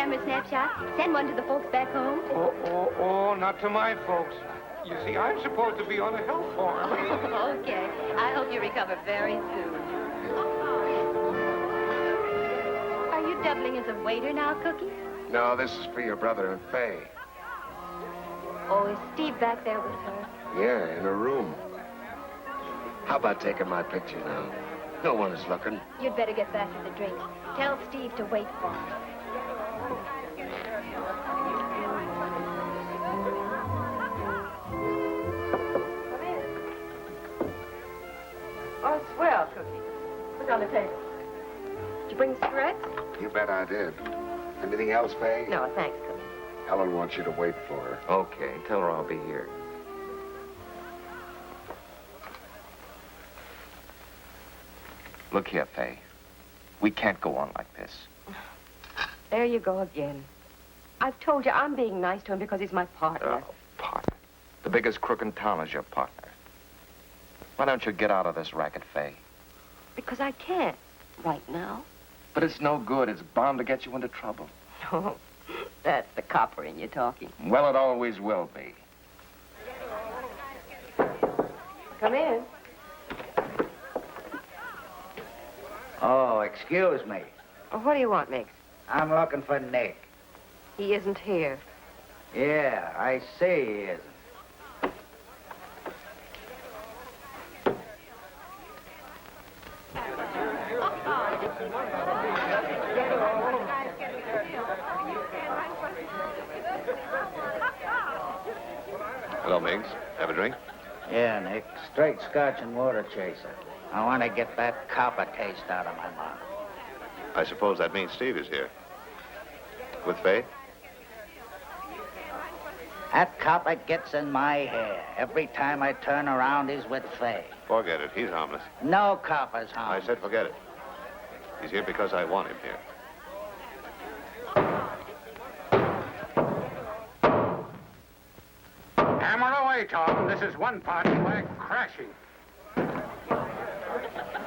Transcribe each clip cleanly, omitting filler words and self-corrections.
camera snapshot. Send one to the folks back home. Oh, not to my folks. You see, I'm supposed to be on a health farm. Okay. I hope you recover very soon. Are you doubling as a waiter now, Cookie? No, this is for your brother and Faye. Oh, is Steve back there with her? Yeah, in a room. How about taking my picture now? No one is looking. You'd better get back to the drinks. Tell Steve to wait for me. Oh, swell, Cookie. What's on the table? Did you bring the cigarettes? You bet I did. Anything else, Faye? No, thanks, Cookie. Helen wants you to wait for her. Okay, tell her I'll be here. Look here, Faye. We can't go on like this. There you go again. I've told you I'm being nice to him because he's my partner. Oh, partner. The biggest crook in town is your partner. Why don't you get out of this racket, Faye? Because I can't right now. But it's no good. It's bound to get you into trouble. No, that's the copper in you talking. Well, it always will be. Come in. Oh, excuse me. Oh, what do you want, Mix? I'm looking for Nick. He isn't here. Yeah, I see he isn't. Hello, Miggs. Have a drink? Yeah, Nick. Straight scotch and water chaser. I want to get that copper taste out of my mouth. I suppose that means Steve is here. With Faye? That copper gets in my hair. Every time I turn around, he's with Faye. Forget it. He's harmless. No copper's I harmless. said forget it. He's here because I want him here. Hammer away, Tom. This is one party we're crashing.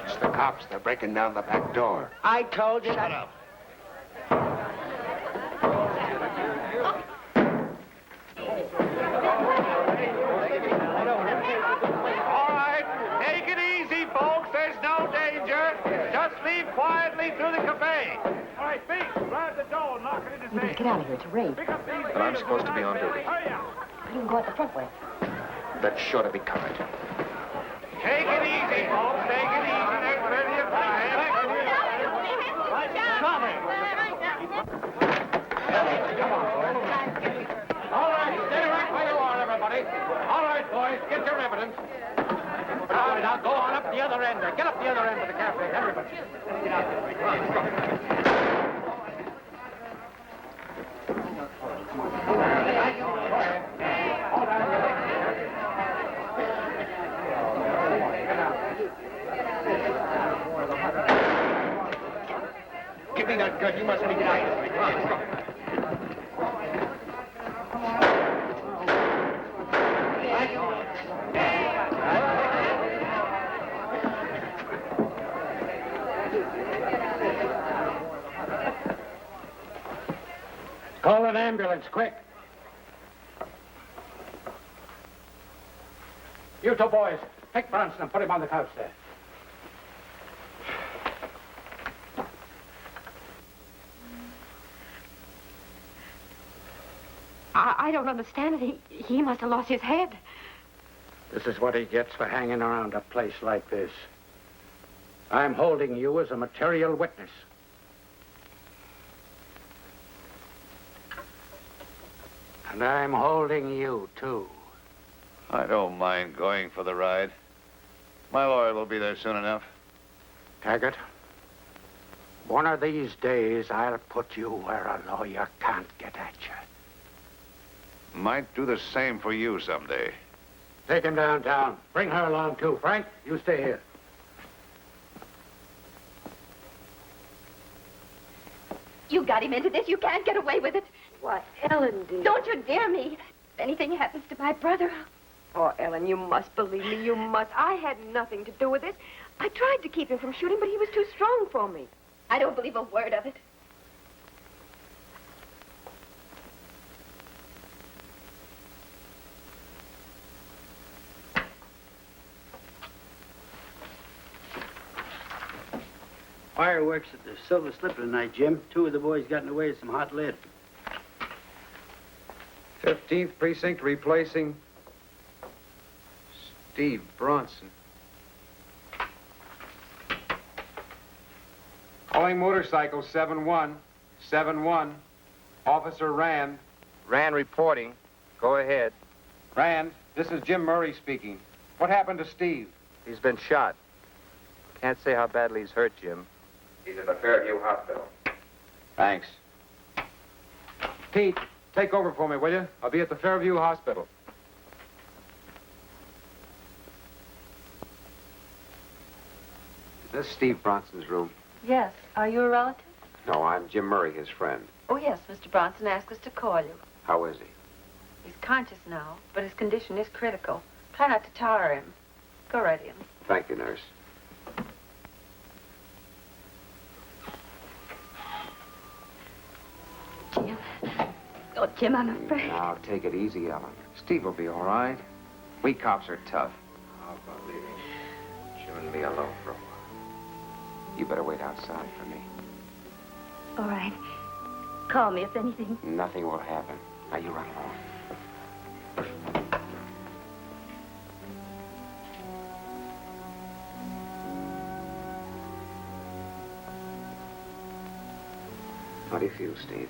It's the cops. They're breaking down the back door. I told you that... up. All right, take it easy, folks. There's no danger. Just leave quietly through the cafe. All right, Pete, grab the door and lock it in his You better get out of here. It's a raid. But I'm supposed to be on duty. You can go out the front way. That's sure to be covered. Take it easy, folks. Take it easy. There's plenty of time. Come in. All right, stay right where you are, everybody. All right, boys, get your evidence. All right, now go on up the other end. Get up the other end of the cafe, everybody. Get out there. Give me that gun. You must be nice. Come on, let's go. Call an ambulance, quick. You two boys, take Bronson and put him on the couch there. I don't understand it. He must have lost his head. This is what he gets for hanging around a place like this. I'm holding you as a material witness. And I'm holding you, too. I don't mind going for the ride. My lawyer will be there soon enough. Taggart, one of these days I'll put you where a lawyer can't get at you. Might do the same for you someday. Take him downtown. Bring her along, too. Frank, you stay here. You got him into this. You can't get away with it. Why, Ellen, dear. Don't you dare me. If anything happens to my brother... Oh, Ellen, you must believe me. You must. I had nothing to do with this. I tried to keep him from shooting, but he was too strong for me. I don't believe a word of it. Fireworks at the Silver Slipper tonight, Jim. 2 of the boys got in the way of some hot lead. 15th Precinct replacing Steve Bronson. Calling motorcycle 7-1. 7-1. Officer Rand. Rand reporting. Go ahead. Rand, this is Jim Murray speaking. What happened to Steve? He's been shot. Can't say how badly he's hurt, Jim. He's at the Fairview Hospital. Thanks. Pete, take over for me, will you? I'll be at the Fairview Hospital. Is this Steve Bronson's room? Yes. Are you a relative? No, I'm Jim Murray, his friend. Oh, yes. Mr. Bronson asked us to call you. How is he? He's conscious now, but his condition is critical. Try not to tire him. Go right in. Thank you, nurse. Jim. Oh, Jim, I'm afraid. Now, take it easy, Ellen. Steve will be all right. We cops are tough. How about leaving Jim and me alone for a while? You better wait outside for me. All right. Call me if anything. Nothing will happen. Now, you run along. How do you feel, Steve?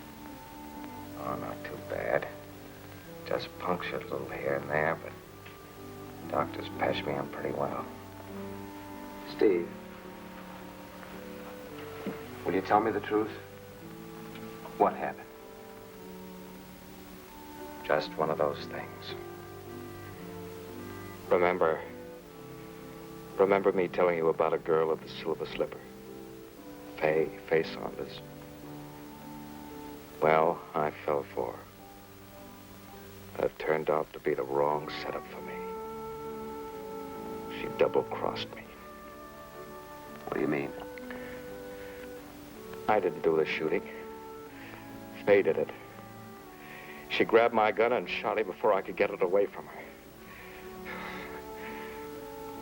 Oh, not too bad. Just punctured a little here and there, but doctors patched me on pretty well. Steve, will you tell me the truth? What happened? Just one of those things. Remember me telling you about a girl at the Silver Slipper? Faye Saunders. Well, I fell for her. It turned out to be the wrong setup for me. She double-crossed me. What do you mean? I didn't do the shooting. Faye did it. She grabbed my gun and shot me before I could get it away from her.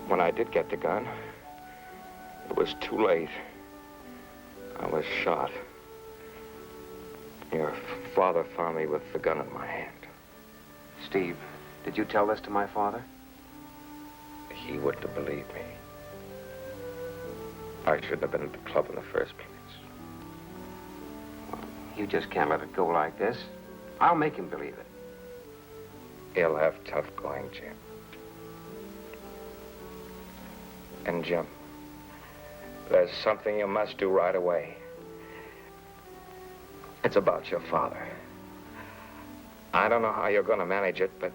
When I did get the gun, it was too late. I was shot. Your father found me with the gun in my hand. Steve, did you tell this to my father? He wouldn't have believed me. I shouldn't have been at the club in the first place. Well, you just can't let it go like this. I'll make him believe it. He'll have tough going, Jim. And Jim, there's something you must do right away. It's about your father. I don't know how you're going to manage it, but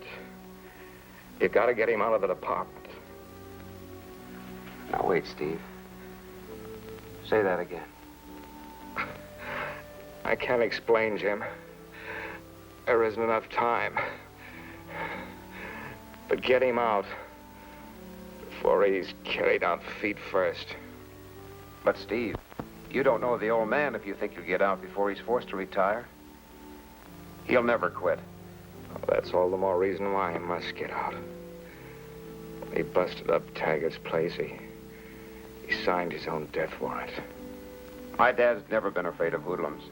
you got to get him out of the department. Now, wait, Steve. Say that again. I can't explain, Jim. There isn't enough time. But get him out before he's carried out feet first. But, Steve, you don't know the old man if you think you'll get out before he's forced to retire. He'll never quit. Well, that's all the more reason why he must get out. When he busted up Taggart's place, he signed his own death warrant. My dad's never been afraid of hoodlums.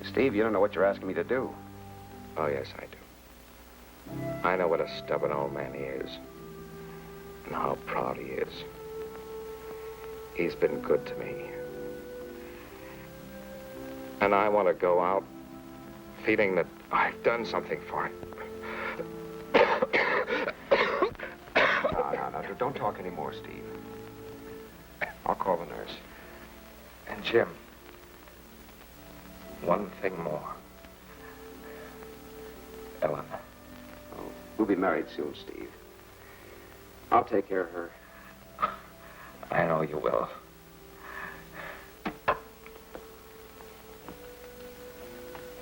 Steve, you don't know what you're asking me to do. Oh, yes, I do. I know what a stubborn old man he is. And how proud he is. He's been good to me. And I want to go out feeling that I've done something for him. No, don't talk anymore, Steve. I'll call the nurse. And Jim, one thing more. Ellen. Oh, we'll be married soon, Steve. I'll take care of her. I know you will.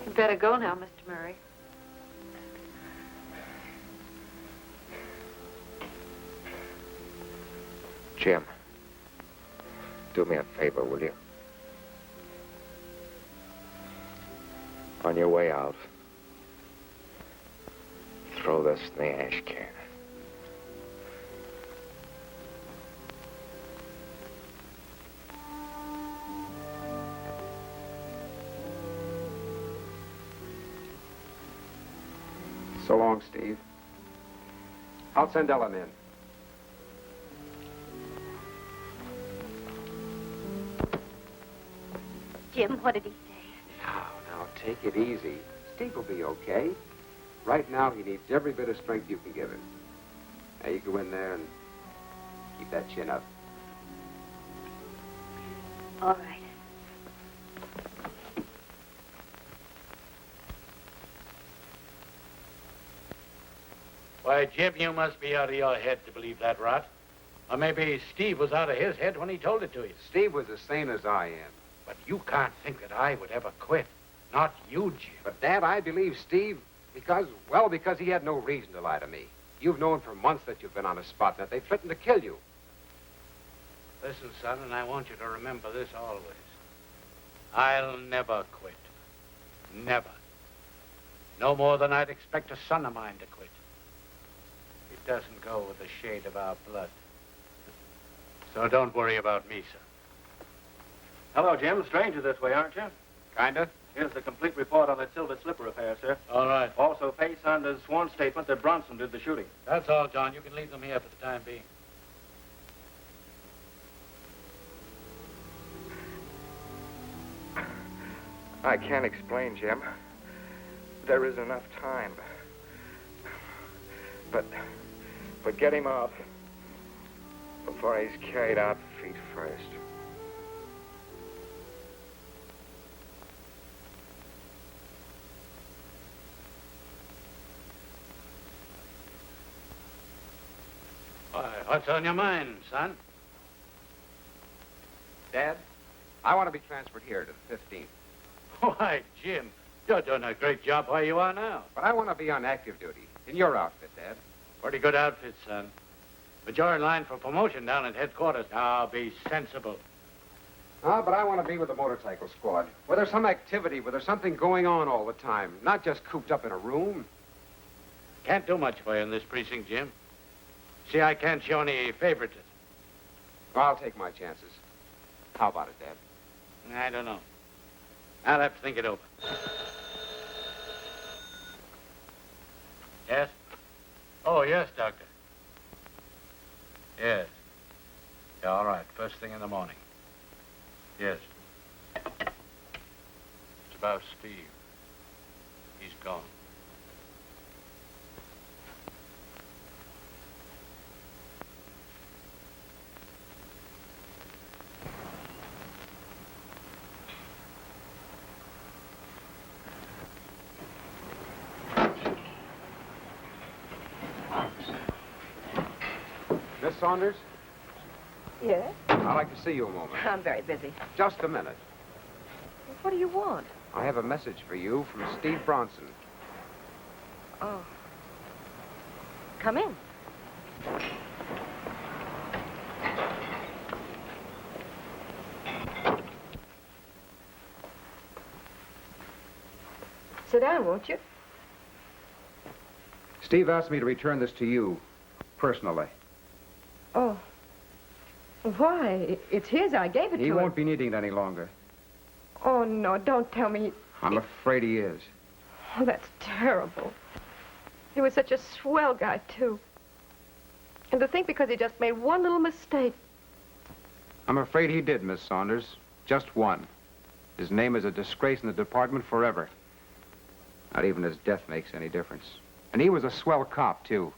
You better go now, Mr. Murray. Jim, do me a favor, will you? On your way out, throw this in the ash can. So long, Steve. I'll send Ellen in. Jim, what did he say? Now, take it easy. Steve will be okay. Right now, he needs every bit of strength you can give him. Now, you go in there and keep that chin up. All right. Why, Jim, you must be out of your head to believe that rot. Or maybe Steve was out of his head when he told it to you. Steve was as sane as I am. But you can't think that I would ever quit. Not you, Jim. But, Dad, I believe Steve because he had no reason to lie to me. You've known for months that you've been on a spot and that they threatened to kill you. Listen, son, and I want you to remember this always. I'll never quit. Never. No more than I'd expect a son of mine to quit. It doesn't go with the shade of our blood. So don't worry about me, son. Hello, Jim. Stranger this way, aren't you? Kinda. Here's the complete report on that silver slipper affair, sir. All right. Also, Fay Saunders' sworn statement that Bronson did the shooting. That's all, John. You can leave them here for the time being. I can't explain, Jim. There isn't enough time. But get him out before he's carried out feet first. Why, what's on your mind, son? Dad, I want to be transferred here to the 15th. Why, Jim, you're doing a great job where you are now. But I want to be on active duty in your outfit, Dad. Pretty good outfit, son. But you're in line for promotion down at headquarters. Now, be sensible. But I want to be with the motorcycle squad. Where there's some activity, where there's something going on all the time. Not just cooped up in a room. Can't do much for you in this precinct, Jim. See, I can't show any favoritism. Well, I'll take my chances. How about it, Dad? I don't know. I'll have to think it over. Yes? Oh, yes, Doctor. Yes. Yeah, all right. First thing in the morning. Yes. It's about Steve. He's gone. Miss Saunders, Yes? I'd like to see you a moment. I'm very busy. Just a minute. What do you want? I have a message for you from Steve Bronson. Oh. Come in. Sit down, won't you? Steve asked me to return this to you, personally. Oh. Why? It's his. I gave it to He him. won't be needing it any longer. Oh, no, don't tell me. I'm afraid he is. Oh, that's terrible. He was such a swell guy, too. And to think because he just made one little mistake. I'm afraid he did, Miss Saunders. Just one. His name is a disgrace in the department forever. Not even his death makes any difference. And he was a swell cop, too.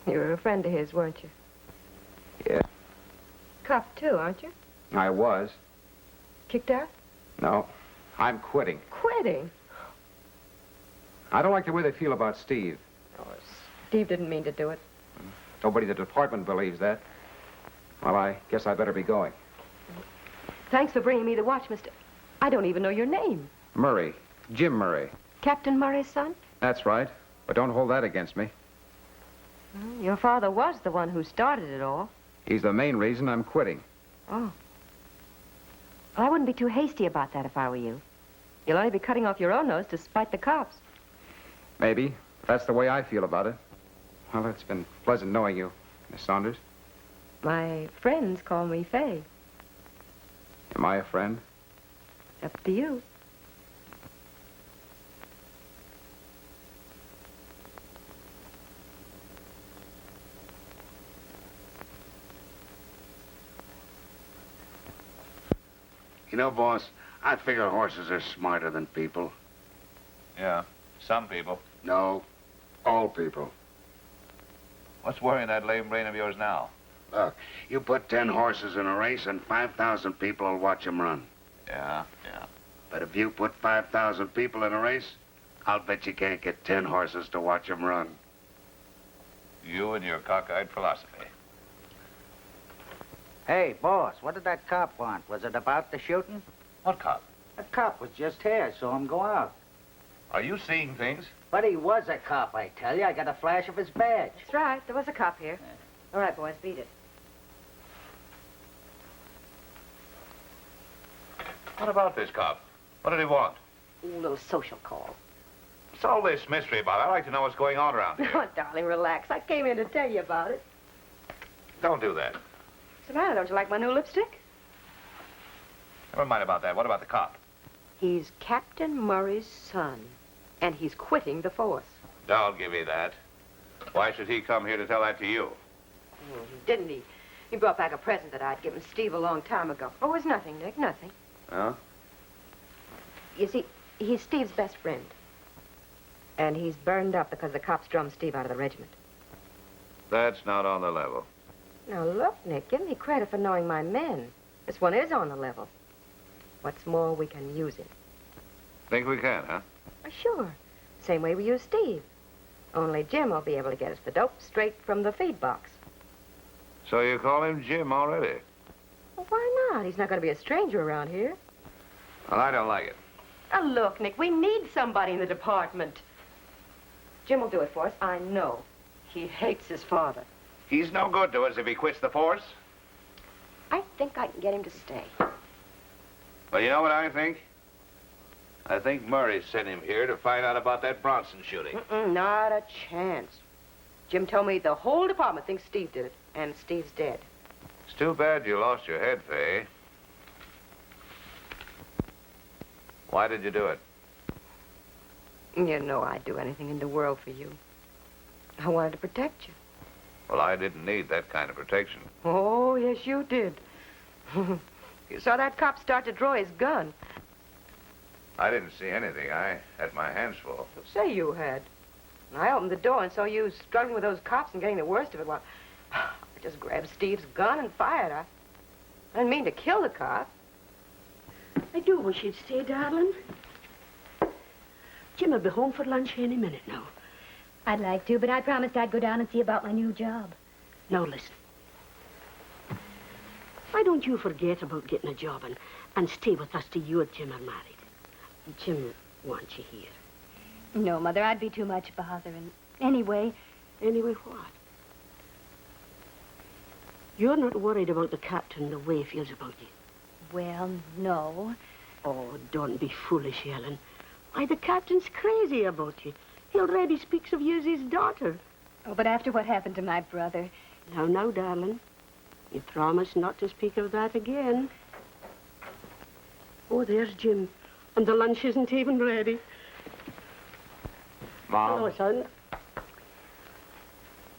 You were a friend of his, weren't you? Yeah, Cop, too, aren't you? I was. Kicked out? No, I'm quitting. Quitting? I don't like the way they feel about Steve. Oh, Steve didn't mean to do it. Nobody in the department believes that. Well, I guess I better be going. Thanks for bringing me the watch, Mr. I don't even know your name. Murray. Jim Murray. Captain Murray's son? That's right. But don't hold that against me. Well, your father was the one who started it all. He's the main reason I'm quitting. Oh. Well, I wouldn't be too hasty about that if I were you. You'll only be cutting off your own nose to spite the cops. Maybe. That's the way I feel about it. Well, it's been pleasant knowing you, Miss Saunders. My friends call me Fay. Am I a friend? Up to you. You know, boss, I figure horses are smarter than people. Yeah, some people. No, all people. What's worrying that lame brain of yours now? Look, you put 10 horses in a race and 5,000 people will watch them run. Yeah. But if you put 5,000 people in a race, I'll bet you can't get 10 horses to watch them run. You and your cockeyed philosophy. Hey, boss, what did that cop want? Was it about the shooting? What cop? The cop was just here, saw him go out. Are you seeing things? But he was a cop, I tell you. I got a flash of his badge. That's right. There was a cop here. All right, boys, beat it. What about this cop? What did he want? A little social call. What's all this mystery about? I'd like to know what's going on around here. Oh, darling, relax. I came in to tell you about it. Don't do that. What's the matter? Don't you like my new lipstick? Never mind about that. What about the cop? He's Captain Murray's son, and he's quitting the force. Don't give me that. Why should he come here to tell that to you? Oh, didn't he? He brought back a present that I'd given Steve a long time ago. Oh, it was nothing, Nick, nothing. Huh? You see, he's Steve's best friend. And he's burned up because the cops drummed Steve out of the regiment. That's not on the level. Now, look, Nick, give me credit for knowing my men. This one is on the level. What's more, we can use him. Think we can, huh? Sure. Same way we use Steve. Only Jim will be able to get us the dope straight from the feed box. So you call him Jim already? Well, why not? He's not going to be a stranger around here. Well, I don't like it. Now, look, Nick, we need somebody in the department. Jim will do it for us, I know. He hates his father. He's no good to us if he quits the force. I think I can get him to stay. Well, you know what I think? I think Murray sent him here to find out about that Bronson shooting. Not a chance. Jim told me the whole department thinks Steve did it, and Steve's dead. It's too bad you lost your head, Fay. Why did you do it? You know I'd do anything in the world for you. I wanted to protect you. Well, I didn't need that kind of protection. Oh, yes, you did. You saw that cop start to draw his gun. I didn't see anything. I had my hands full. Say you had. I opened the door and saw you struggling with those cops and getting the worst of it. Well, I just grabbed Steve's gun and fired. I didn't mean to kill the cop. I do wish you'd stay, darling. Jim will be home for lunch any minute now. I'd like to, but I promised I'd go down and see about my new job. Now, listen. Why don't you forget about getting a job and stay with us till you and Jim are married? Jim wants you here. No, Mother, I'd be too much bother. And anyway... Anyway, what? You're not worried about the captain the way he feels about you? Well, no. Oh, don't be foolish, Helen. Why, the captain's crazy about you. He already speaks of you as his daughter. Oh, but after what happened to my brother... Now, darling. You promised not to speak of that again. Oh, there's Jim. And the lunch isn't even ready. Mom. Hello, son.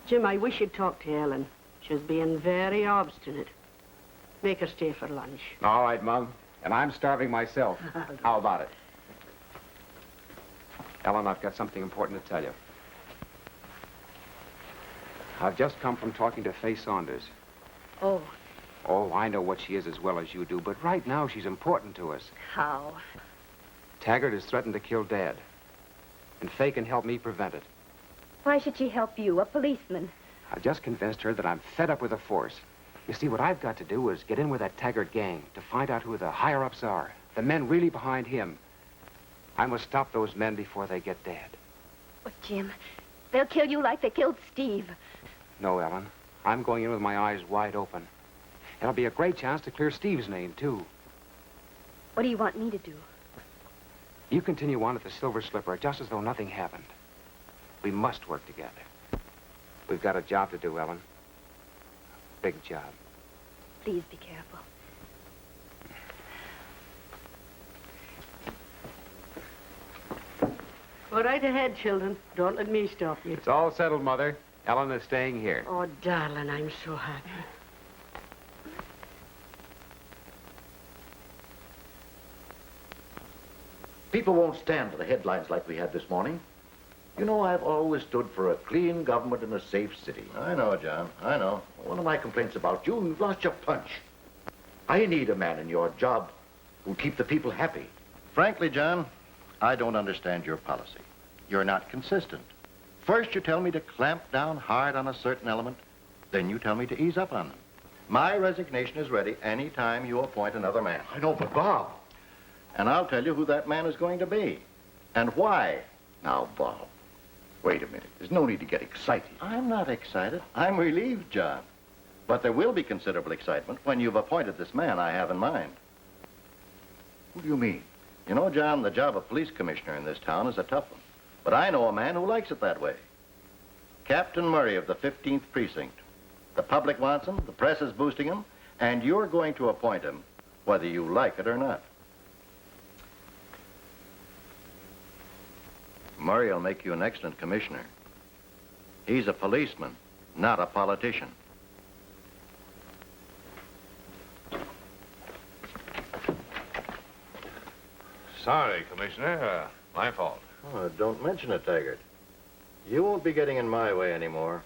Jim, I wish you'd talk to Ellen. She's being very obstinate. Make her stay for lunch. All right, Mom. And I'm starving myself. How about it? Ellen, I've got something important to tell you. I've just come from talking to Fay Saunders. Oh. Oh, I know what she is as well as you do, but right now she's important to us. How? Taggart has threatened to kill Dad. And Fay can help me prevent it. Why should she help you, a policeman? I just convinced her that I'm fed up with the force. You see, what I've got to do is get in with that Taggart gang to find out who the higher-ups are, the men really behind him. I must stop those men before they get Dad. But, Jim, they'll kill you like they killed Steve. No, Ellen. I'm going in with my eyes wide open. It'll be a great chance to clear Steve's name, too. What do you want me to do? You continue on at the Silver Slipper just as though nothing happened. We must work together. We've got a job to do, Ellen. Big job. Please be careful. Go right ahead, children. Don't let me stop you. It's all settled, Mother. Ellen is staying here. Oh, darling, I'm so happy. People won't stand for the headlines like we had this morning. You know, I've always stood for a clean government and a safe city. I know, John. I know. One of my complaints about you, you've lost your punch. I need a man in your job who'll keep the people happy. Frankly, John, I don't understand your policy. You're not consistent. First, you tell me to clamp down hard on a certain element. Then you tell me to ease up on them. My resignation is ready any time you appoint another man. I know, but Bob. And I'll tell you who that man is going to be. And why. Now, Bob, wait a minute. There's no need to get excited. I'm not excited. I'm relieved, John. But there will be considerable excitement when you've appointed this man I have in mind. Who do you mean? You know, John, the job of police commissioner in this town is a tough one. But I know a man who likes it that way. Captain Murray of the 15th Precinct. The public wants him, the press is boosting him, and you're going to appoint him, whether you like it or not. Murray will make you an excellent commissioner. He's a policeman, not a politician. Sorry, Commissioner. My fault. Oh, don't mention it, Taggart. You won't be getting in my way anymore.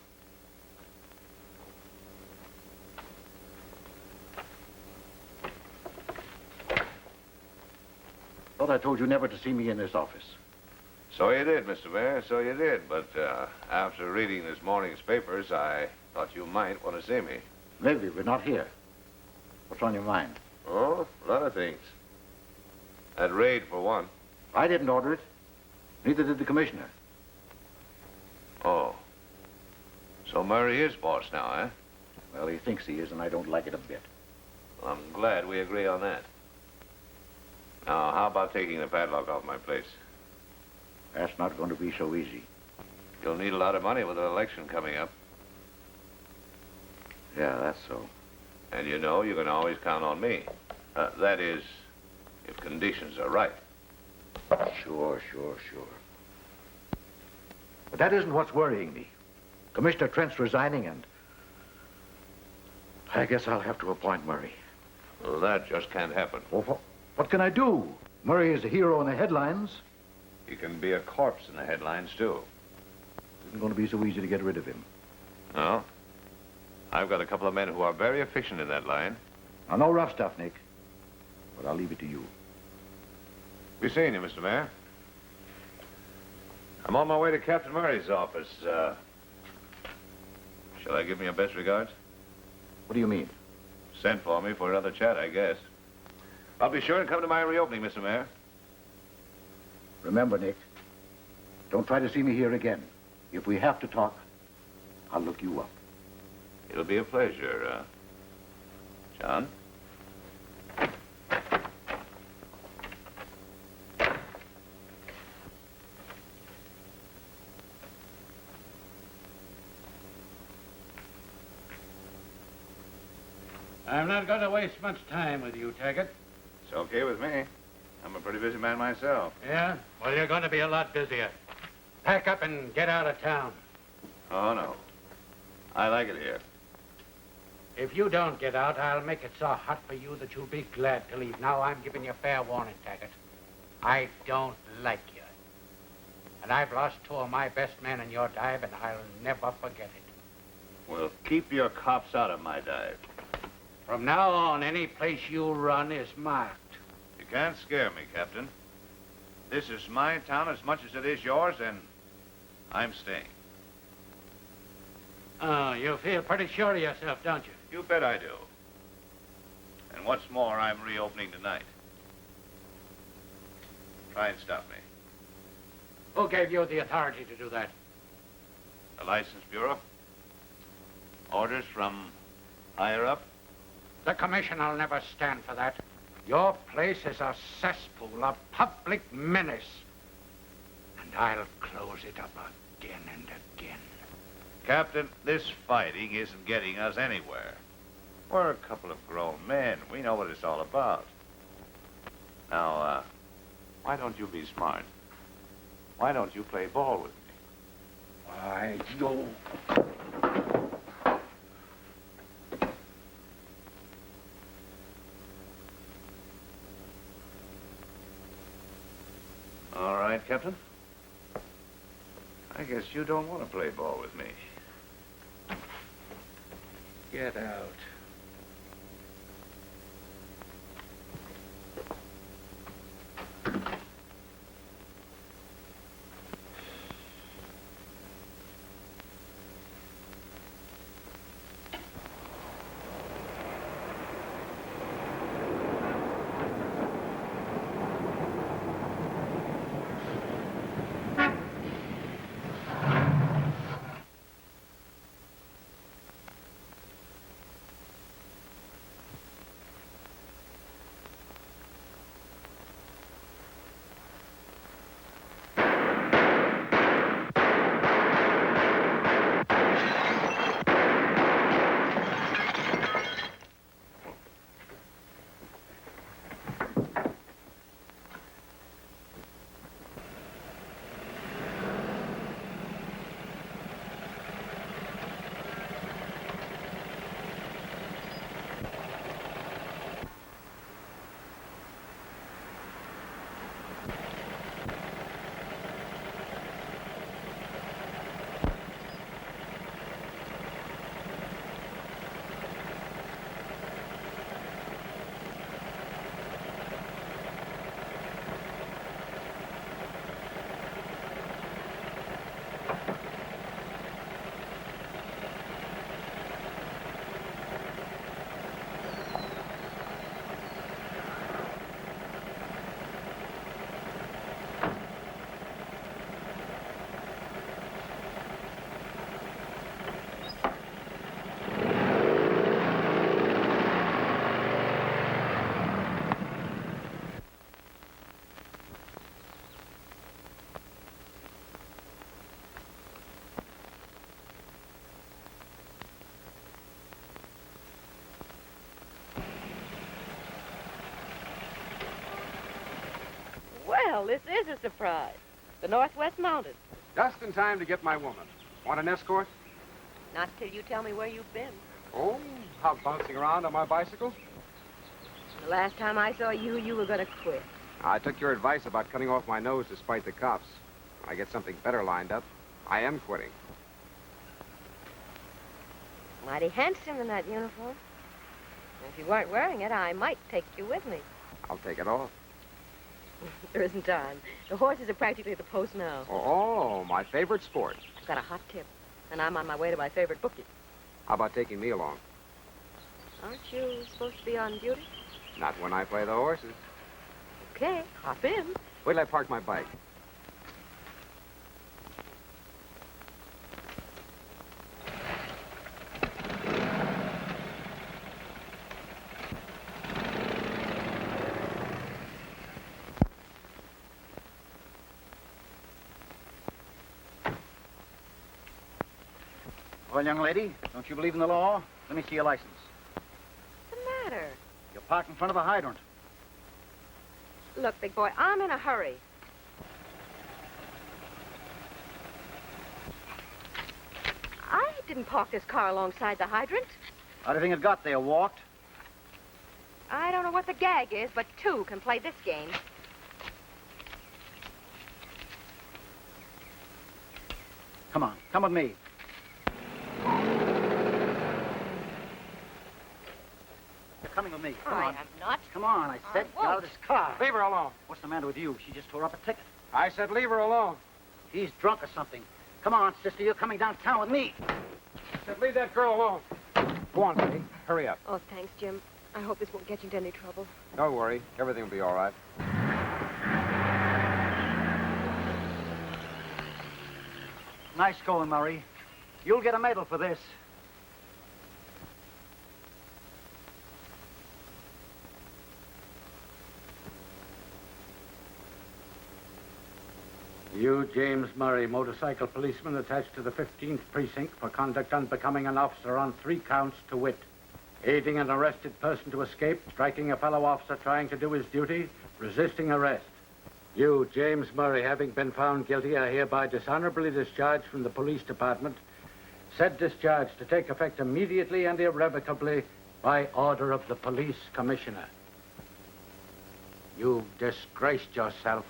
Thought I told you never to see me in this office. So you did, Mr. Mayor, so you did. But after reading this morning's papers, I thought you might want to see me. Lately, we're not here. What's on your mind? Oh, a lot of things. That raid, for one. I didn't order it. Neither did the commissioner. Oh. So Murray is boss now, eh? Well, he thinks he is, and I don't like it a bit. Well, I'm glad we agree on that. Now, how about taking the padlock off my place? That's not going to be so easy. You'll need a lot of money with an election coming up. Yeah, that's so. And you know you can always count on me. That is, if conditions are right. Sure. But that isn't what's worrying me. Commissioner Trent's resigning, and I guess I'll have to appoint Murray. Well, that just can't happen. Well, what can I do? Murray is a hero in the headlines. He can be a corpse in the headlines, too. It isn't going to be so easy to get rid of him. No? I've got a couple of men who are very efficient in that line. Now, no rough stuff, Nick. But I'll leave it to you. Be seeing you, Mr. Mayor. I'm on my way to Captain Murray's office. Shall I give him your best regards? What do you mean? Sent for me for another chat, I guess. I'll be sure and come to my reopening, Mr. Mayor. Remember, Nick, don't try to see me here again. If we have to talk, I'll look you up. It'll be a pleasure, John. I'm not going to waste much time with you, Taggart. It's okay with me. I'm a pretty busy man myself. Yeah? Well, you're going to be a lot busier. Pack up and get out of town. Oh, no. I like it here. If you don't get out, I'll make it so hot for you that you'll be glad to leave. Now, I'm giving you fair warning, Taggart. I don't like you. And I've lost two of my best men in your dive, and I'll never forget it. Well, keep your cops out of my dive. From now on, any place you run is marked. You can't scare me, Captain. This is my town as much as it is yours, and I'm staying. Oh, you feel pretty sure of yourself, don't you? You bet I do. And what's more, I'm reopening tonight. Try and stop me. Who gave you the authority to do that? The License Bureau? Orders from higher up? The commissioner will never stand for that. Your place is a cesspool, a public menace. And I'll close it up again and again. Captain, this fighting isn't getting us anywhere. We're a couple of grown men. We know what it's all about. Now, why don't you be smart? Why don't you play ball with me? Why, you... Captain. I guess you don't want to play ball with me. Get out. Well, this is a surprise. The Northwest Mounted. Just in time to get my woman. Want an escort? Not till you tell me where you've been. Oh, how bouncing around on my bicycle? The last time I saw you, you were going to quit. I took your advice about cutting off my nose to spite the cops. When I get something better lined up, I am quitting. Mighty handsome in that uniform. If you weren't wearing it, I might take you with me. I'll take it off. There isn't time. The horses are practically at the post now. Oh, my favorite sport. I've got a hot tip, and I'm on my way to my favorite bookie. How about taking me along? Aren't you supposed to be on duty? Not when I play the horses. Okay, hop in. Wait till I park my bike. Well, young lady, don't you believe in the law? Let me see your license. What's the matter? You're parked in front of a hydrant. Look, big boy, I'm in a hurry. I didn't park this car alongside the hydrant. How do you think it got there? Walked? I don't know what the gag is, but two can play this game. Come on, come with me. You're coming with me. Come on. I'm not. Come on, I said. Get out of this car. Leave her alone. What's the matter with you? She just tore up a ticket. I said leave her alone. He's drunk or something. Come on, sister, you're coming downtown with me. I said leave that girl alone. Go on, Betty. Hurry up. Oh, thanks, Jim. I hope this won't get you into any trouble. Don't worry. Everything will be all right. Nice going, Murray. You'll get a medal for this. You, James Murray, motorcycle policeman attached to the 15th precinct for conduct unbecoming an officer on 3 counts to wit. Aiding an arrested person to escape, striking a fellow officer trying to do his duty, resisting arrest. You, James Murray, having been found guilty, are hereby dishonorably discharged from the police department. Said discharge to take effect immediately and irrevocably by order of the police commissioner. You've disgraced yourself.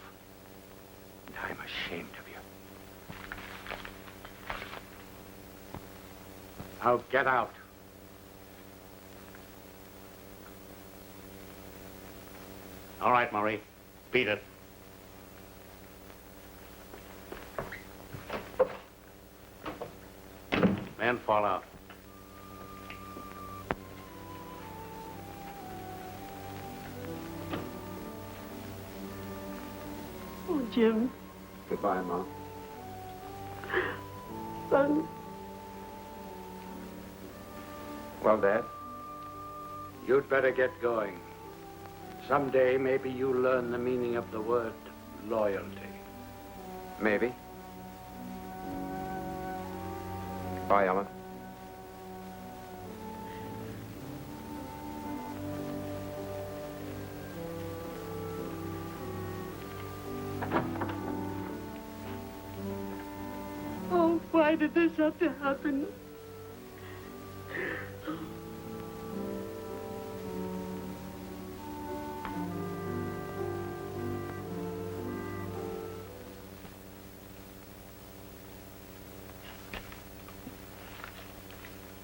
And I'm ashamed of you. Now get out. All right, Murray. Beat it. Men fall out. Oh, Jim. Goodbye, Mom. Son. Well, Dad? You'd better get going. Someday, maybe you'll learn the meaning of the word loyalty. Maybe. Bye, Ellen. Oh, why did this have to happen?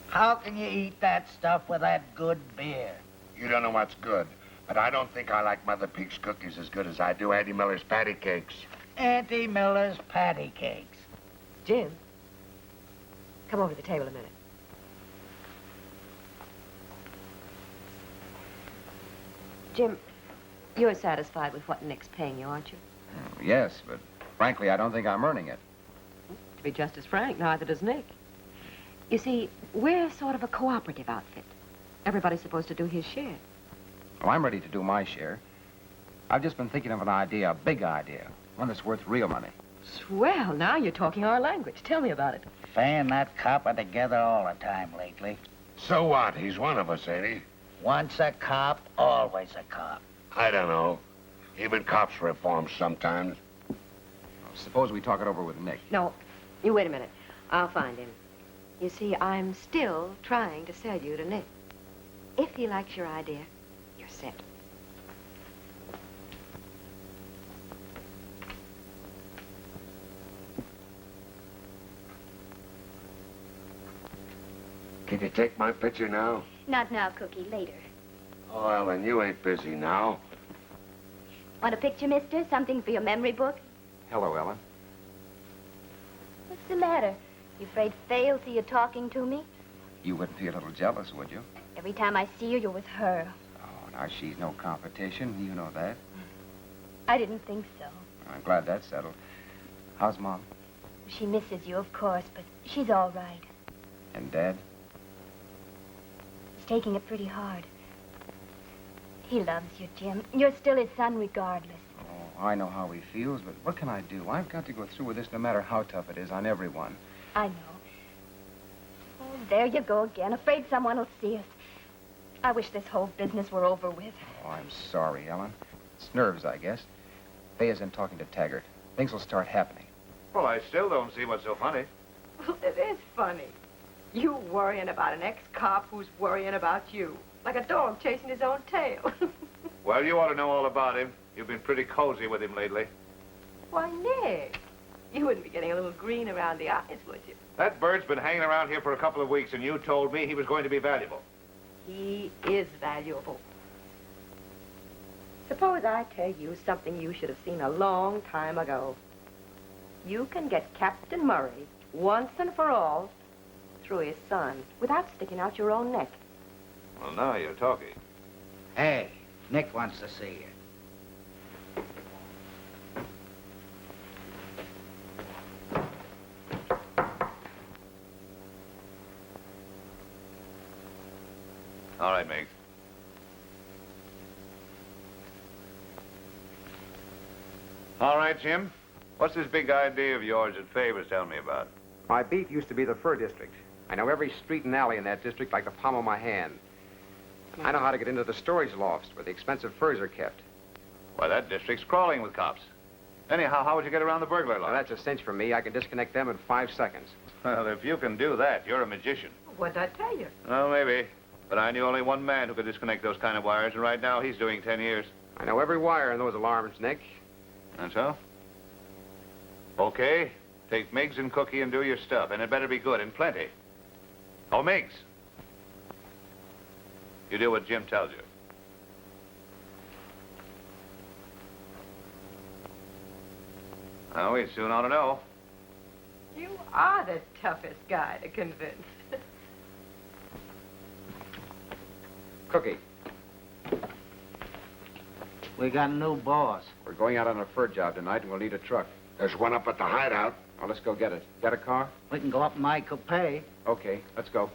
How can you eat that stuff with that good beer? You don't know what's good, but I don't think I like Mother Peak's cookies as good as I do Auntie Miller's patty cakes. Auntie Miller's patty cakes. Jim, come over to the table a minute. Jim, you're satisfied with what Nick's paying you, aren't you? Yes, but frankly, I don't think I'm earning it. To be just as frank, neither does Nick. You see, we're sort of a cooperative outfit. Everybody's supposed to do his share. Well, I'm ready to do my share. I've just been thinking of an idea, a big idea, one that's worth real money. Swell, now you're talking our language. Tell me about it. Faye and that cop are together all the time lately. So what? He's one of us, ain't he? Once a cop, always a cop. I don't know. Even cops reform sometimes. Suppose we talk it over with Nick. No, you wait a minute. I'll find him. You see, I'm still trying to sell you to Nick. If he likes your idea, you're set. Can you take my picture now? Not now, Cookie. Later. Oh, Ellen, you ain't busy now. Want a picture, mister? Something for your memory book? Hello, Ellen. What's the matter? You afraid Faye'll see you talking to me? You wouldn't feel a little jealous, would you? Every time I see you, you're with her. Oh, now, she's no competition. You know that. I didn't think so. I'm glad that's settled. How's Mom? She misses you, of course, but she's all right. And Dad? He's taking it pretty hard. He loves you, Jim. You're still his son regardless. Oh, I know how he feels, but what can I do? I've got to go through with this no matter how tough it is on everyone. I know. Oh, there you go again. Afraid someone will see us. I wish this whole business were over with. Oh, I'm sorry, Ellen. It's nerves, I guess. Faye isn't talking to Taggart. Things will start happening. Well, I still don't see what's so funny. Well, it is funny. You worrying about an ex-cop who's worrying about you. Like a dog chasing his own tail. Well, you ought to know all about him. You've been pretty cozy with him lately. Why, Nick, you wouldn't be getting a little green around the eyes, would you? That bird's been hanging around here for a couple of weeks, and you told me he was going to be valuable. He is valuable. Suppose I tell you something you should have seen a long time ago. You can get Captain Murray, once and for all, through his son, without sticking out your own neck. Well, now you're talking. Hey, Nick wants to see you. All right, Meigs. All right, Jim. What's this big idea of yours that Faye was telling me about? My beat used to be the fur district. I know every street and alley in that district like the palm of my hand. I know how to get into the storage lofts where the expensive furs are kept. Why, that district's crawling with cops. Anyhow, how would you get around the burglar Now, alarm? that's a cinch for me. I can disconnect them in 5 seconds. Well, if you can do that, you're a magician. What'd I tell you? Well, maybe. But I knew only one man who could disconnect those kind of wires, and right now he's doing 10 years. I know every wire in those alarms, Nick. And so? Okay. Take Miggs and Cookie and do your stuff, and it better be good and plenty. Oh, Miggs. You do what Jim tells you. Well, we soon ought to know. You are the toughest guy to convince. Cookie, We got a new boss. we're going out on a fur job tonight, and we'll need a truck. There's one up at the hideout. Well, let's go get it. Got a car? We can go up in my coupe. Okay, let's go.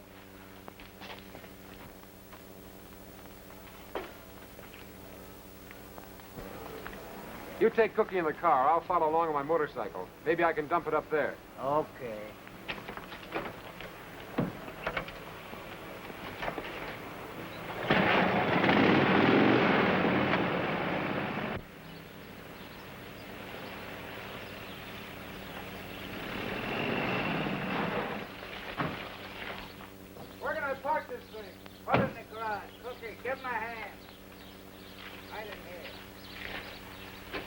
You take Cookie in the car. I'll follow along on my motorcycle. Maybe I can dump it up there. Okay. Where can I park this thing? Put it in the garage. Cookie, give him a hand. Right in here.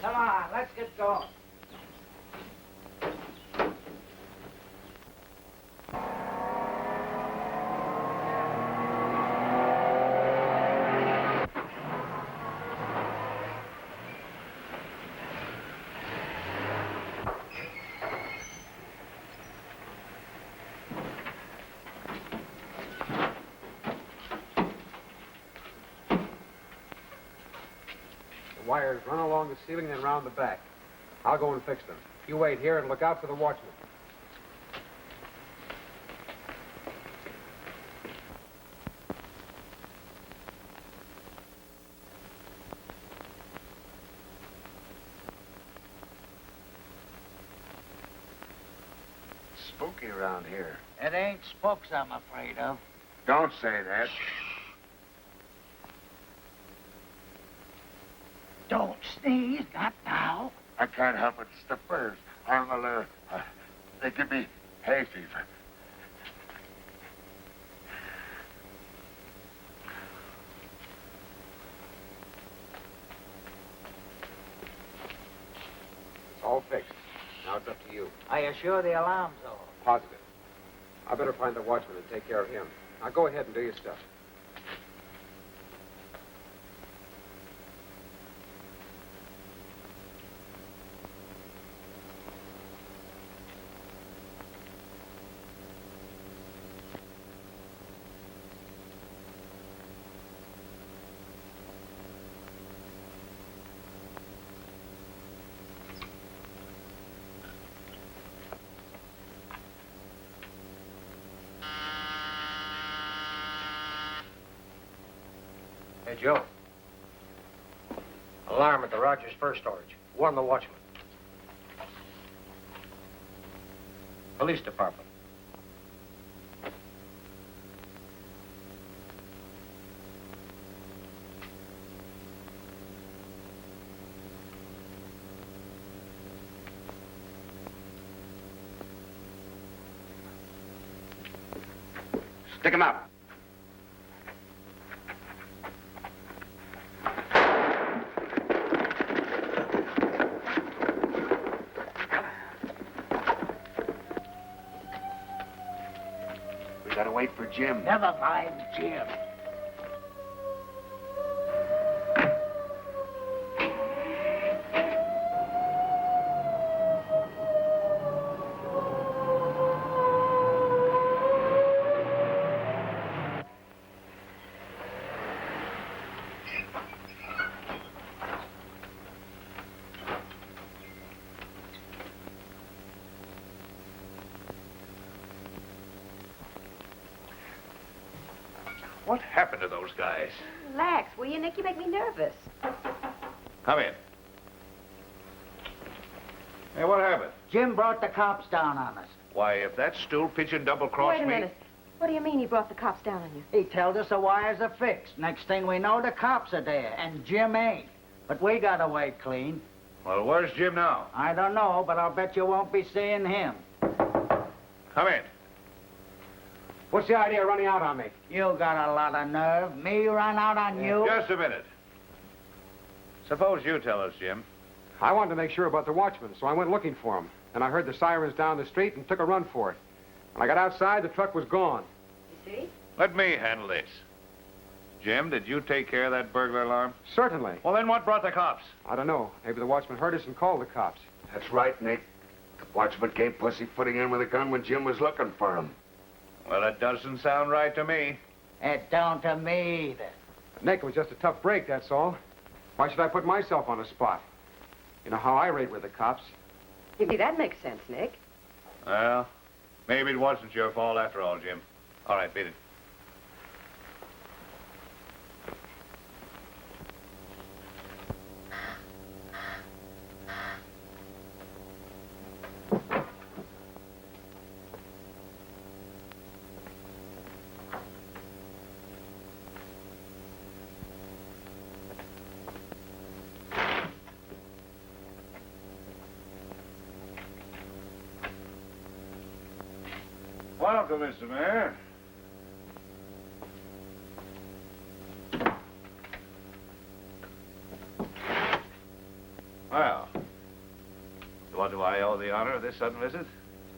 Come on, let's get going. The wires run along the ceiling and round the back. I'll go and fix them. You wait here and look out for the watchman. Spooky around here. It ain't spooks I'm afraid of. Don't say that. Don't sneeze, not now. I can't help it. It's the furs. I'm a little... they give me hay fever. It's all fixed. Now it's up to you. Are you sure the alarm's off? Positive. I better find the watchman and take care of him. Now go ahead and do your stuff. Hey, Joe. Alarm at the Rogers Fur Storage. Warn the watchman. Police Department. Stick 'em up. We gotta wait for Jim. Never mind, Jim. What happened to those guys? Relax, will you, Nick? You make me nervous. Come in. Hey, what happened? Jim brought the cops down on us. Why, if that stool pigeon double-crossed Wait a me... minute. What do you mean he brought the cops down on you? He told us the wires are fixed. Next thing we know, the cops are there, and Jim ain't. But we got away clean. Well, where's Jim now? I don't know, but I'll bet you won't be seeing him. Come in. What's the idea of running out on me? You got a lot of nerve. Me run out on you? Just a minute. Suppose you tell us, Jim. I wanted to make sure about the watchman, so I went looking for him. And I heard the sirens down the street and took a run for it. When I got outside, the truck was gone. You see? Let me handle this. Jim, did you take care of that burglar alarm? Certainly. Well, then what brought the cops? I don't know. Maybe the watchman heard us and called the cops. That's right, Nick. The watchman came pussyfooting in with a gun when Jim was looking for him. Well, that doesn't sound right to me. It don't to me either. Nick, it was just a tough break, that's all. Why should I put myself on the spot? You know how I rate with the cops. Maybe that makes sense, Nick. Well, maybe it wasn't your fault after all, Jim. All right, beat it. Welcome, Mr. Mayor. Well, what do I owe the honor of this sudden visit?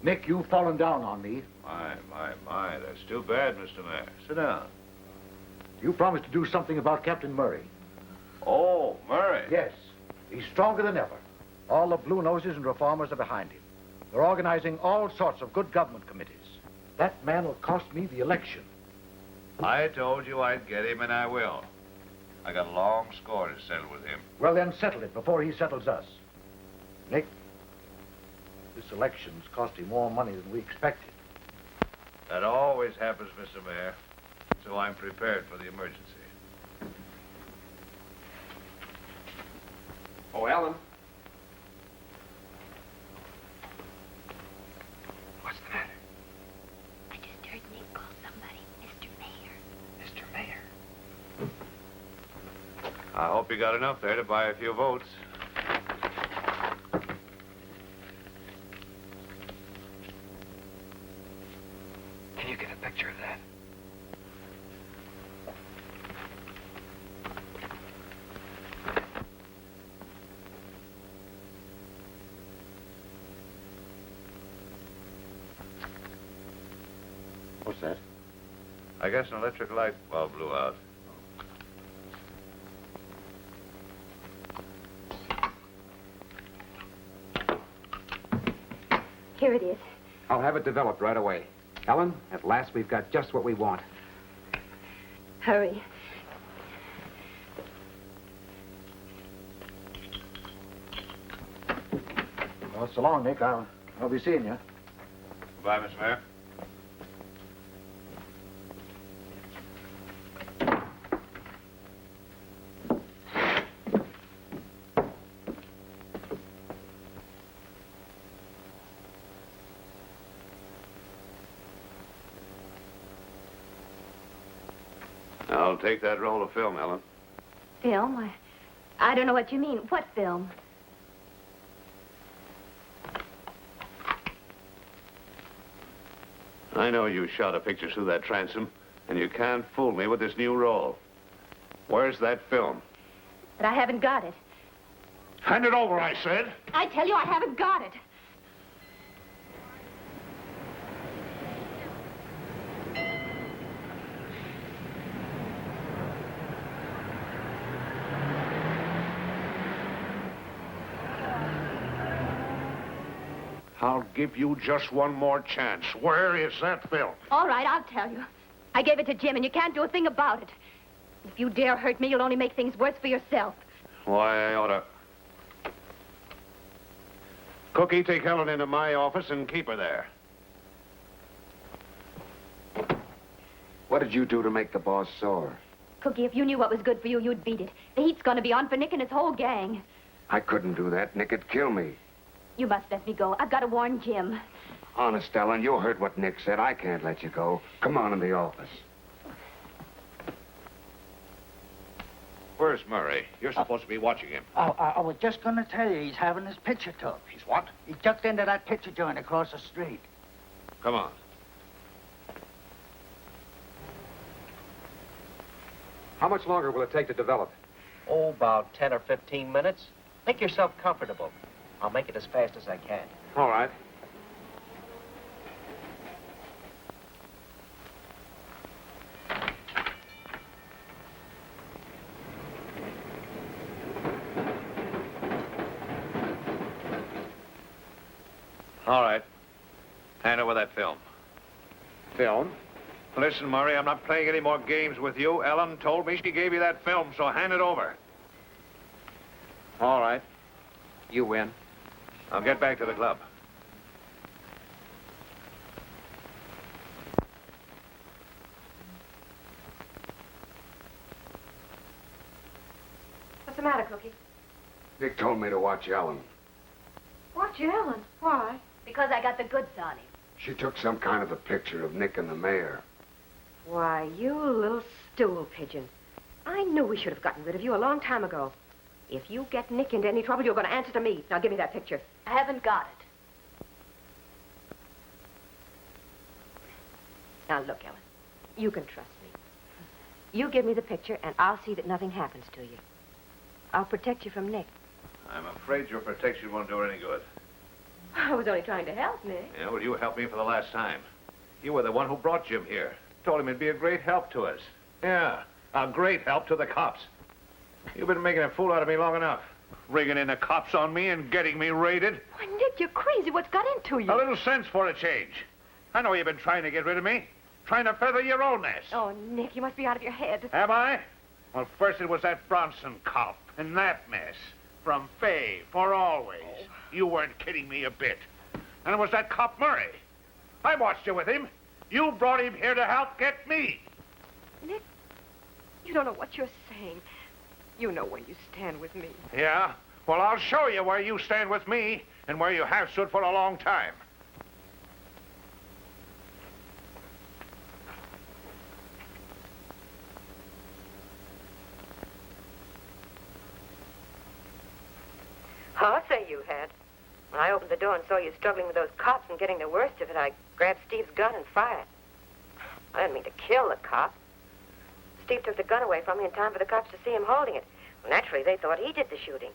Nick, you've fallen down on me. My, that's too bad, Mr. Mayor. Sit down. You promised to do something about Captain Murray. Oh, Murray. Yes. He's stronger than ever. All the Blue Noses and reformers are behind him. They're organizing all sorts of good government committees. That man will cost me the election. I told you I'd get him, and I will. I got a long score to settle with him. Well, then settle it before he settles us. Nick, this election's costing more money than we expected. That always happens, Mr. Mayor. So I'm prepared for the emergency. Oh, Ellen. What's the matter? I just heard Nick call somebody Mr. Mayor. Mr. Mayor. I hope you got enough there to buy a few votes. Can you get a picture of that? What's that? I guess an electric light bulb blew out. Here it is. I'll have it developed right away. Ellen, at last we've got just what we want. Hurry. Well, so long, Nick. I'll be seeing you. Goodbye, Mr. Mayor. I'll take that roll of film, Ellen. Film? I don't know what you mean. What film? I know you shot a picture through that transom, and you can't fool me with this new roll. Where's that film? But I haven't got it. Hand it over, I said. I tell you, I haven't got it. I'll give you just one more chance. Where is that film? All right, I'll tell you. I gave it to Jim, and you can't do a thing about it. If you dare hurt me, you'll only make things worse for yourself. Why, I ought to... Cookie, take Helen into my office and keep her there. What did you do to make the boss sore? Cookie, if you knew what was good for you, you'd beat it. The heat's gonna be on for Nick and his whole gang. I couldn't do that. Nick'd kill me. You must let me go. I've got to warn Jim. Honest, Ellen, you heard what Nick said. I can't let you go. Come on in the office. Where's Murray? You're supposed to be watching him. I was just going to tell you, he's having his picture took. He's what? He tucked into that picture joint across the street. Come on. How much longer will it take to develop? Oh, about 10 or 15 minutes. Make yourself comfortable. I'll make it as fast as I can. All right. All right. Hand over that film. Film? Listen, Murray, I'm not playing any more games with you. Ellen told me she gave you that film, so hand it over. All right. You win. I'll get back to the club. What's the matter, Cookie? Nick told me to watch Ellen. Watch Ellen. Why? Because I got the goods on him. She took some kind of a picture of Nick and the mayor. Why, you little stool pigeon. I knew we should have gotten rid of you a long time ago. If you get Nick into any trouble, you're going to answer to me. Now, give me that picture. I haven't got it. Now, look, Ellen. You can trust me. You give me the picture, and I'll see that nothing happens to you. I'll protect you from Nick. I'm afraid your protection won't do any good. I was only trying to help, Nick. Yeah, well, you helped me for the last time. You were the one who brought Jim here. Told him it'd be a great help to us. Yeah, a great help to the cops. You've been making a fool out of me long enough. Ringing in the cops on me and getting me raided. Why, Nick, you're crazy. What's got into you? A little sense for a change. I know you've been trying to get rid of me. Trying to feather your own nest. Oh, Nick, you must be out of your head. Am I? Well, first it was that Bronson cop and that mess. From Fay, for always. Oh. You weren't kidding me a bit. And it was that cop Murray. I watched you with him. You brought him here to help get me. Nick, you don't know what you're saying. You know where you stand with me. Yeah? Well, I'll show you where you stand with me and where you have stood for a long time. I'll say you had. When I opened the door and saw you struggling with those cops and getting the worst of it, I grabbed Steve's gun and fired. I didn't mean to kill the cop. Steve took the gun away from me in time for the cops to see him holding it. Well, naturally, they thought he did the shooting.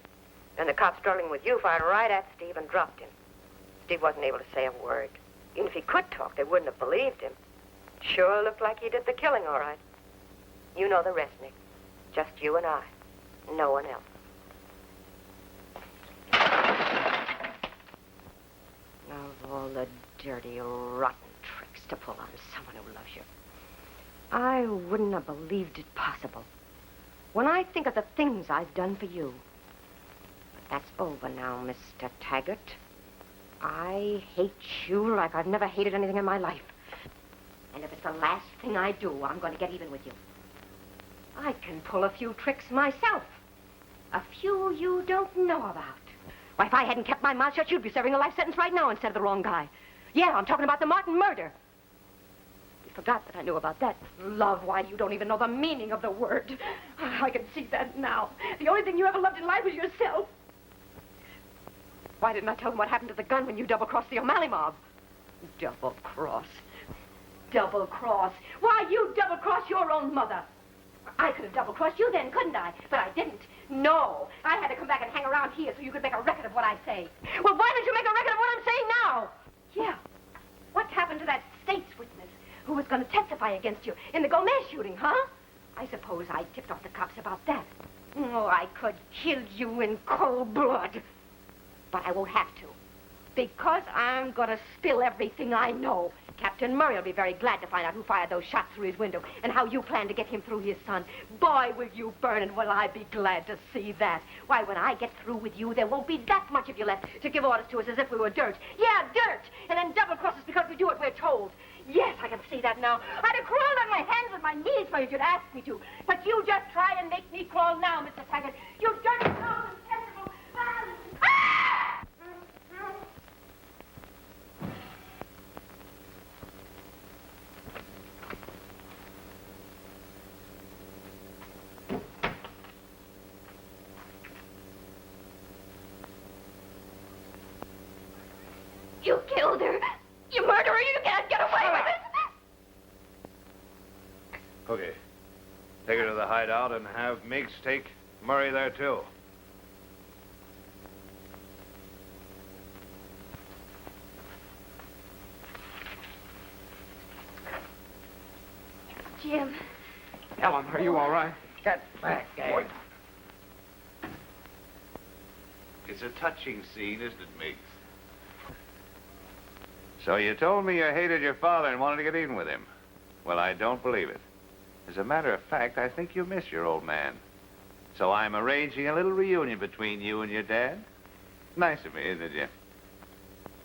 Then the cop struggling with you fired right at Steve and dropped him. Steve wasn't able to say a word. Even if he could talk, they wouldn't have believed him. Sure looked like he did the killing, all right. You know the rest, Nick. Just you and I. No one else. Of all the dirty, rotten tricks to pull on someone who loves you. I wouldn't have believed it possible. When I think of the things I've done for you. But that's over now, Mr. Taggart. I hate you like I've never hated anything in my life. And if it's the last thing I do, I'm going to get even with you. I can pull a few tricks myself. A few you don't know about. Why, if I hadn't kept my mouth shut, you'd be serving a life sentence right now instead of the wrong guy. Yeah, I'm talking about the Martin murder. You forgot that I knew about that. Love, why, you don't even know the meaning of the word. I can see that now. The only thing you ever loved in life was yourself. Why didn't I tell them what happened to the gun when you double-crossed the O'Malley mob? Double-cross. Double-cross. Why, you double-crossed your own mother. I could have double-crossed you then, couldn't I? But I didn't. No. I had to come back and hang around here so you could make a record of what I say. Well, why don't you make a record of what I'm saying now? Yeah. What happened to that state's witness who was going to testify against you in the Gomez shooting, huh? I suppose I tipped off the cops about that. Oh, I could kill you in cold blood. But I won't have to. Because I'm going to spill everything I know. Captain Murray will be very glad to find out who fired those shots through his window and how you plan to get him through his son. Boy, will you burn, and will I be glad to see that. Why, when I get through with you, there won't be that much of you left to give orders to us as if we were dirt. Yeah, dirt! And then double-cross us because we do what we're told. Yes, I can see that now. I'd have crawled on my hands and my knees for you if you'd asked me to. But you just try and make me crawl now, Mr. Taggart. You dirty, cold, and sensible... Ah! You killed her. You murderer. You can't get away with it. Okay. Take her to the hideout and have Miggs take Murray there, too. Jim. Ellen, are you all right? Get back, Gabe. It's a touching scene, isn't it, Miggs? So you told me you hated your father and wanted to get even with him. Well, I don't believe it. As a matter of fact, I think you miss your old man. So I'm arranging a little reunion between you and your dad. Nice of me, isn't it, Jim?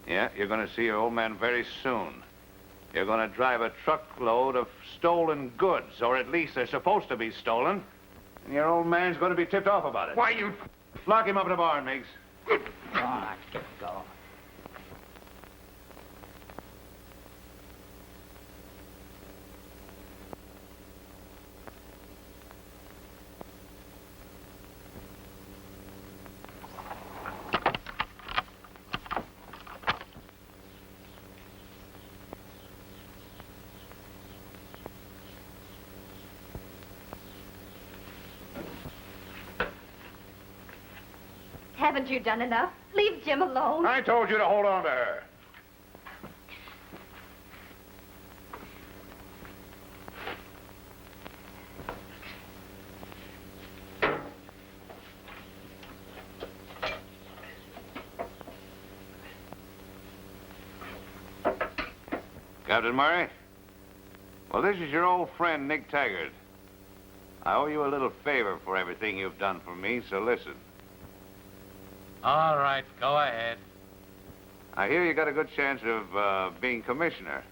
Yeah, you're going to see your old man very soon. You're going to drive a truckload of stolen goods, or at least they're supposed to be stolen. And your old man's going to be tipped off about it. Why, you... Lock him up in the barn, Miggs. All right, get going. Haven't you done enough? Leave Jim alone. I told you to hold on to her. Captain Murray? Well, this is your old friend, Nick Taggart. I owe you a little favor for everything you've done for me, so listen. All right, go ahead. I hear you got a good chance of being commissioner.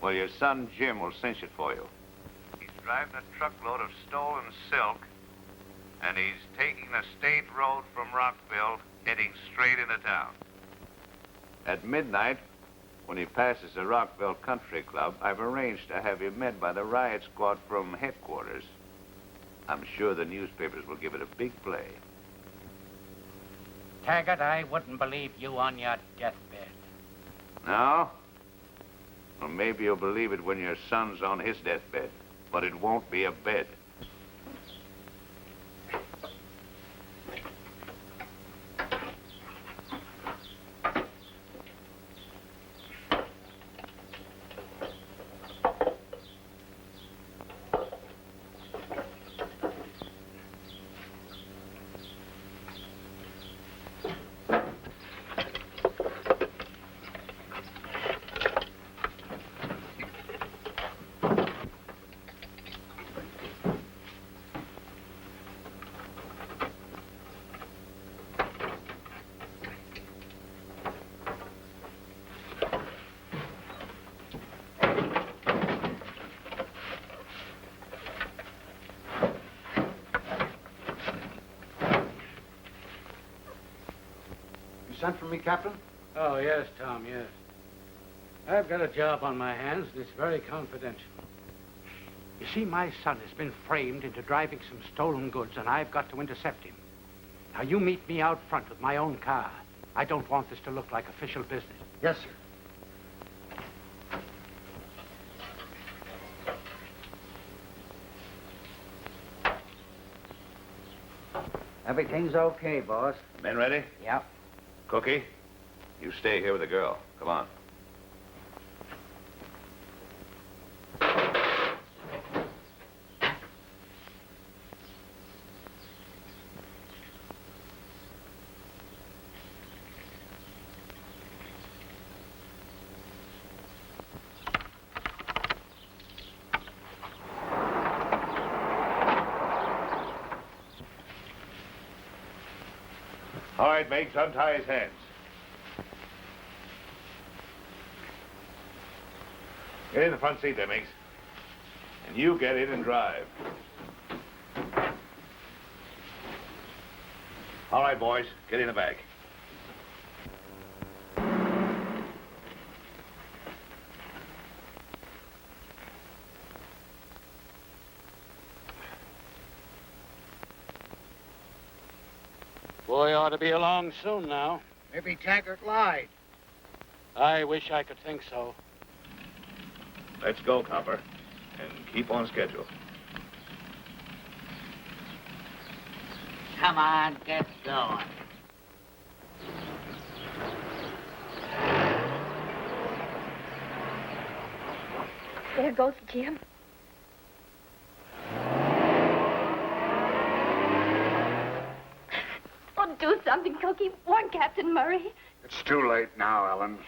Well, your son Jim will cinch it for you. He's driving a truckload of stolen silk, and he's taking the state road from Rockville, heading straight into town. At midnight, when he passes the Rockville Country Club, I've arranged to have him met by the riot squad from headquarters. I'm sure the newspapers will give it a big play. Taggart, I wouldn't believe you on your deathbed. No? Well, maybe you'll believe it when your son's on his deathbed, but it won't be a bed. Sent for me, Captain? Oh, yes, Tom, yes. I've got a job on my hands, and it's very confidential. You see, my son has been framed into driving some stolen goods, and I've got to intercept him. Now, you meet me out front with my own car. I don't want this to look like official business. Yes, sir. Everything's okay, boss. Men ready? Yep. Cookie, you stay here with the girl. Come on. All right, Miggs, untie his hands. Get in the front seat there, Miggs. And you get in and drive. All right, boys, get in the back. Boy ought to be along soon now. Maybe Taggart lied. I wish I could think so. Let's go, Copper, and keep on schedule. Come on, get going. There goes Jim. Oh, do something, Cookie. Warn Captain Murray. It's too late now, Ellen.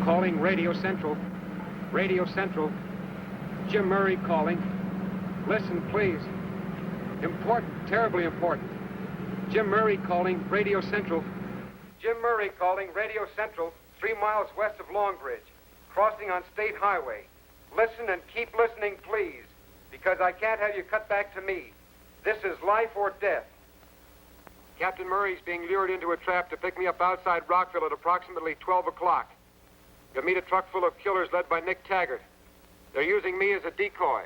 Calling Radio Central. Radio Central. Jim Murray calling. Listen, please. Important, terribly important. Jim Murray calling Radio Central. Jim Murray calling Radio Central, 3 miles west of Longbridge, crossing on State Highway. Listen and keep listening, please, because I can't have you cut back to me. This is life or death. Captain Murray's being lured into a trap to pick me up outside Rockville at approximately 12 o'clock. You'll meet a truck full of killers led by Nick Taggart. They're using me as a decoy.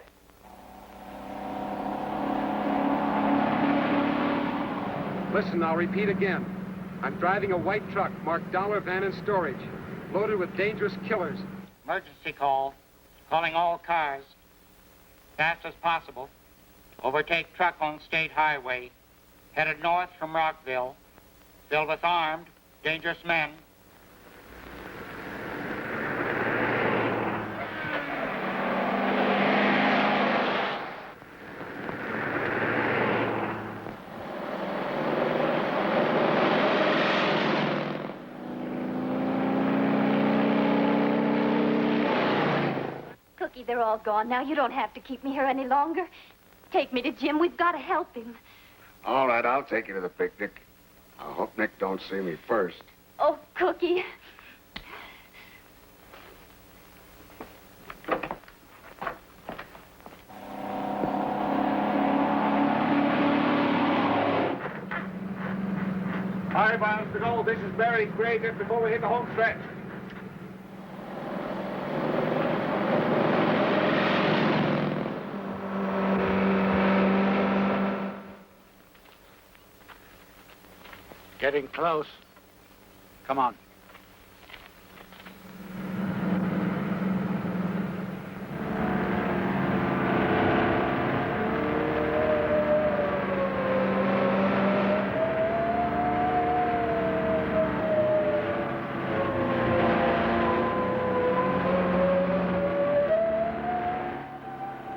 Listen, I'll repeat again. I'm driving a white truck marked Dollar Van and Storage, loaded with dangerous killers. Emergency call. Calling all cars. Fast as possible. Overtake truck on State Highway. Headed north from Rockville. Filled with armed, dangerous men. Cookie, they're all gone now. You don't have to keep me here any longer. Take me to Jim. We've got to help him. All right, I'll take you to the picnic. I hope Nick don't see me first. Oh, Cookie. All right, miles to go. This is Barry Gray just before we hit the home stretch. Getting close. Come on.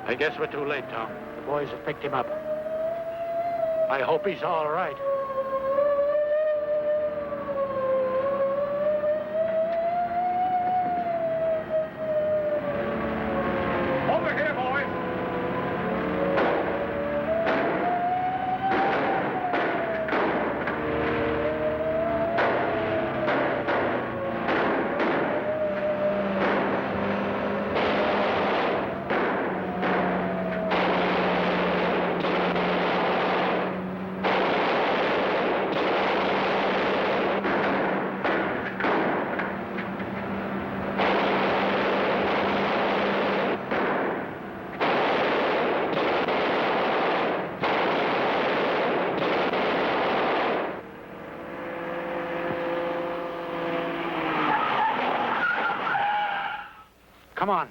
I guess we're too late, Tom. The boys have picked him up. I hope he's all right. Over here, boys. Come on.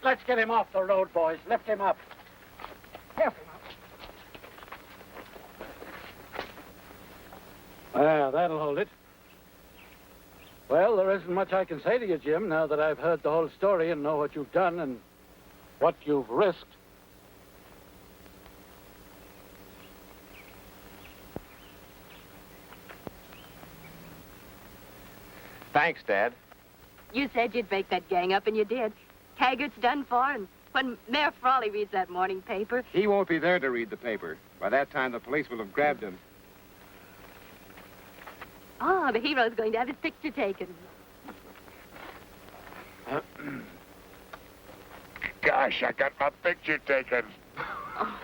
Let's get him off the road, boys. Lift him up. Careful now. Ah, that'll hold it. Well, there isn't much I can say to you, Jim, now that I've heard the whole story and know what you've done and what you've risked. Thanks, Dad. You said you'd break that gang up, and you did. Taggart's done for, and when Mayor Frawley reads that morning paper... He won't be there to read the paper. By that time, the police will have grabbed him. Oh, the hero's going to have his picture taken. Gosh, I got my picture taken. Oh.